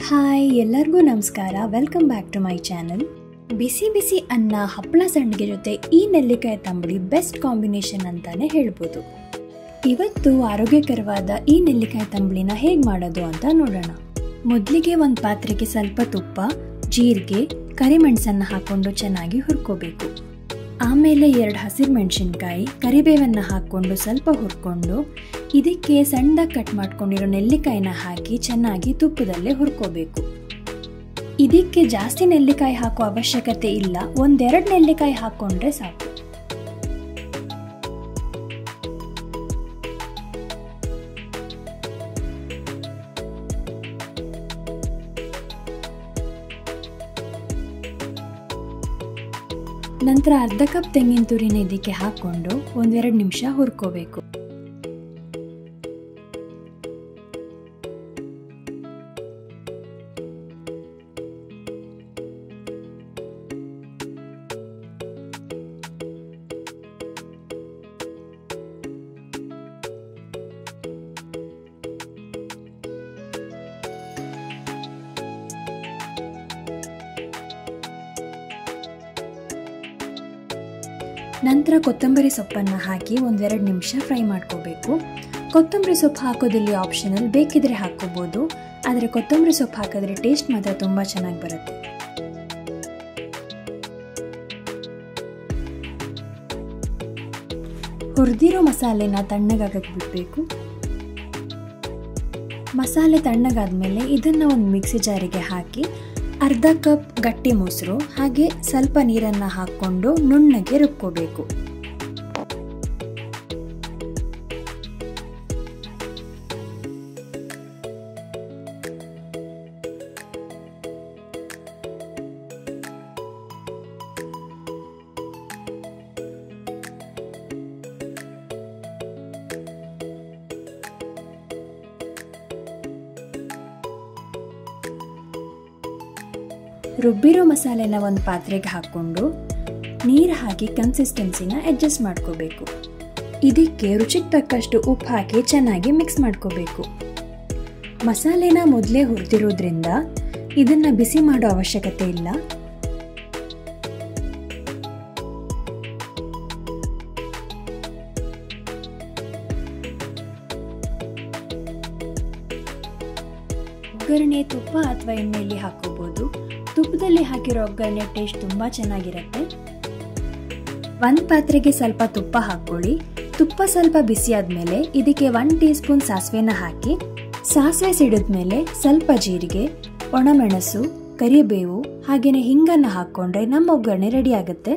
Hi ಎಲ್ಲರಿಗೂ ನಮಸ್ಕಾರ. Welcome back to my channel. ಬಿಸಿ ಬಿಸಿ ಅನ್ನ ಹಪ್ಪಳ ಸಂಡಿಗೆ ಜೊತೆ ಈ ನೆಲ್ಲಿಕಾಯಿ ತಂಬುಳಿ ಬೆಸ್ಟ್ ಕಾಂಬಿನೇಷನ್ ಅಂತಾನೆ ಹೇಳ್ಬೋದು. ಇವತ್ತು ಆರೋಗ್ಯಕರವಾದ ಈ ನೆಲ್ಲಿಕಾಯಿ ತಂಬುಳಿನ ಹೇಗೆ ಮಾಡೋದು ಅಂತ ನೋಡೋಣ. ಮೊದಲಿಗೆ ಒಂದು ಪಾತ್ರೆಗೆ ಸ್ವಲ್ಪ ತುಪ್ಪ, ಜೀರಿಗೆ, ಕರಿಮೆಣಸನ್ನು ಹಾಕೊಂಡು ಚೆನ್ನಾಗಿ ಹುರ್ಕೋಬೇಕು. ಆಮೇಲೆ 2 ಹಸಿರು ಮೆಣಸಿನ್ಕಾಯಿ, ಕರಿಬೇವನ್ನು ಹಾಕ್ಕೊಂಡು ಸ್ವಲ್ಪ ಹುರ್ಕೊಂಡು ಇದಕ್ಕೆ ಸಣ್ಣದಾಗಿ ಕಟ್ ಮಾಡ್ಕೊಂಡಿರೋ ನೆಲ್ಲಿಕಾಯಿನ ಹಾಕಿ ಚೆನ್ನಾಗಿ ತುಪ್ಪದಲ್ಲೇ ಹುರ್ಕೋಬೇಕು. ಇದಕ್ಕೆ ಜಾಸ್ತಿ ನೆಲ್ಲಿಕಾಯಿ ಹಾಕೋ ಅವಶ್ಯಕತೆ ಇಲ್ಲ, 1-2 ನೆಲ್ಲಿಕಾಯಿ ಹಾಕ್ಕೊಂಡ್ರೆ ಸಾಕು. ನಂತರ ಅರ್ಧ ಕಪ್ ತೆಂಗಿನ ತುರಿನ ಇದಕ್ಕೆ ಹಾಕೊಂಡು 1-2 ನಿಮಿಷ ಹುರ್ಕೋಬೇಕು. ನಂತರ ಕೊತ್ತಂಬರಿ ಸೊಪ್ಪನ್ನು ಹಾಕಿ 1-2 ನಿಮಿಷ ಫ್ರೈ ಮಾಡ್ಕೋಬೇಕು. ಕೊತ್ತಂಬರಿ ಸೊಪ್ಪು ಹಾಕೋದಿಲ್ಲಿ ಆಪ್ಷನಲ್, ಬೇಕಿದ್ರೆ ಹಾಕೋಬಹುದು, ಆದರೆ ಕೊತ್ತಂಬರಿ ಸೊಪ್ಪು ಹಾಕಿದ್ರೆ ಟೇಸ್ಟ್ ಮಾತ್ರ ತುಂಬ ಚೆನ್ನಾಗಿ ಬರುತ್ತೆ. ಹುರಿದಿರೋ ಮಸಾಲೆನ ತಣ್ಣಗಾಗಕ್ಕೆ ಬಿಡಬೇಕು. ಮಸಾಲೆ ತಣ್ಣಗಾದ್ಮೇಲೆ ಇದನ್ನು ಒಂದು ಮಿಕ್ಸಿ ಜಾರಿಗೆ ಹಾಕಿ ಅರ್ಧ ಕಪ್ ಗಟ್ಟಿ ಮೊಸರು ಹಾಗೆ ಸ್ವಲ್ಪ ನೀರನ್ನು ಹಾಕ್ಕೊಂಡು ನುಣ್ಣಗೆ ರುಬ್ಕೋಬೇಕು. ರುಬ್ಬಿರೋ ಮಸಾಲೆನ ಒಂದು ಪಾತ್ರೆಗೆ ಹಾಕ್ಕೊಂಡು ನೀರು ಹಾಕಿ ಕನ್ಸಿಸ್ಟೆನ್ಸಿನ ಅಡ್ಜಸ್ಟ್ ಮಾಡ್ಕೋಬೇಕು. ಇದಕ್ಕೆ ರುಚಿಗೆ ತಕ್ಕಷ್ಟು ಉಪ್ಪು ಹಾಕಿ ಚೆನ್ನಾಗಿ ಮಿಕ್ಸ್ ಮಾಡ್ಕೋಬೇಕು. ಮಸಾಲೆನ ಮೊದಲೇ ಹುರಿದಿರೋದ್ರಿಂದ ಇದನ್ನ ಬಿಸಿ ಮಾಡೋ ಅವಶ್ಯಕತೆ ಇಲ್ಲ. ಒಗ್ಗರಣೆ ತುಪ್ಪ ಅಥವಾ ಎಣ್ಣೆಯಲ್ಲಿ ಹಾಕೋಬಹುದು. ತುಪ್ಪದಲ್ಲಿ ಹಾಕಿರೋ ಒಗ್ಗರಣೆ ಟೇಸ್ಟ್ ತುಂಬಾ ಚೆನ್ನಾಗಿರುತ್ತೆ. ಒಂದು ಪಾತ್ರೆಗೆ ಸ್ವಲ್ಪ ತುಪ್ಪ ಹಾಕೊಳ್ಳಿ. ತುಪ್ಪ ಸ್ವಲ್ಪ ಬಿಸಿ ಆದ್ಮೇಲೆ ಇದಕ್ಕೆ 1 ಟೀ ಸ್ಪೂನ್ ಸಾಸಿವೆನ ಹಾಕಿ, ಸಾಸಿವೆ ಸಿಡಿದ್ಮೇಲೆ ಸ್ವಲ್ಪ ಜೀರಿಗೆ, ಒಣಮೆಣಸು, ಕರಿಬೇವು ಹಾಗೇನೆ ಹಿಂಗನ್ನು ಹಾಕೊಂಡ್ರೆ ನಮ್ಮ ಒಗ್ಗರಣೆ ರೆಡಿ ಆಗುತ್ತೆ.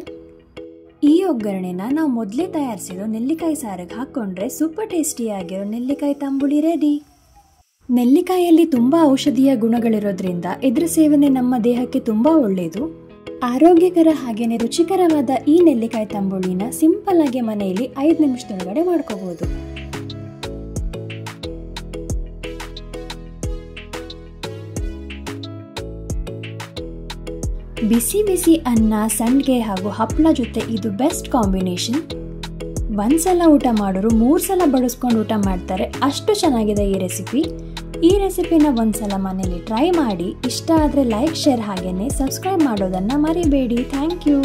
ಈ ಒಗ್ಗರಣೆನ ನಾವು ಮೊದಲೇ ತಯಾರಿಸಿರೋ ನೆಲ್ಲಿಕಾಯಿ ಸಾರಿಗೆ ಹಾಕೊಂಡ್ರೆ ಸೂಪರ್ ಟೇಸ್ಟಿಯಾಗಿರೋ ನೆಲ್ಲಿಕಾಯಿ ತಂಬುಳಿ ರೆಡಿ. ನೆಲ್ಲಿಕಾಯಲ್ಲಿ ತುಂಬಾ ಔಷಧೀಯ ಗುಣಗಳಿರೋದ್ರಿಂದ ಇದರ ಸೇವನೆ ನಮ್ಮ ದೇಹಕ್ಕೆ ತುಂಬಾ ಒಳ್ಳೆಯದು. ಆರೋಗ್ಯಕರ ಹಾಗೇನೆ ರುಚಿಕರವಾದ ಈ ನೆಲ್ಲಿಕಾಯಿ ತಂಬುಳಿನ ಸಿಂಪಲ್ ಆಗಿ ಮನೆಯಲ್ಲಿ 5 ನಿಮಿಷದೊಳಗಡೆ ಮಾಡ್ಕೋಬಹುದು. ಬಿಸಿ ಬಿಸಿ ಅನ್ನ, ಸಂಡಿಗೆ ಹಾಗೂ ಹಪ್ಪಳ ಜೊತೆ ಇದು ಬೆಸ್ಟ್ ಕಾಂಬಿನೇಷನ್. ಒಂದ್ಸಲ ಊಟ ಮಾಡೋರು 3 ಸಲ ಬಡಿಸ್ಕೊಂಡು ಊಟ ಮಾಡ್ತಾರೆ, ಅಷ್ಟು ಚೆನ್ನಾಗಿದೆ ಈ ರೆಸಿಪಿ. ಈ ರೆಸಿಪಿನ ಒಂದ್ಸಲ ಮನೇಲಿ ಟ್ರೈ ಮಾಡಿ. ಇಷ್ಟ ಆದರೆ ಲೈಕ್, ಶೇರ್ ಹಾಗೇನೆ ಸಬ್ಸ್ಕ್ರೈಬ್ ಮಾಡೋದನ್ನ ಮರಿಬೇಡಿ. Thank you.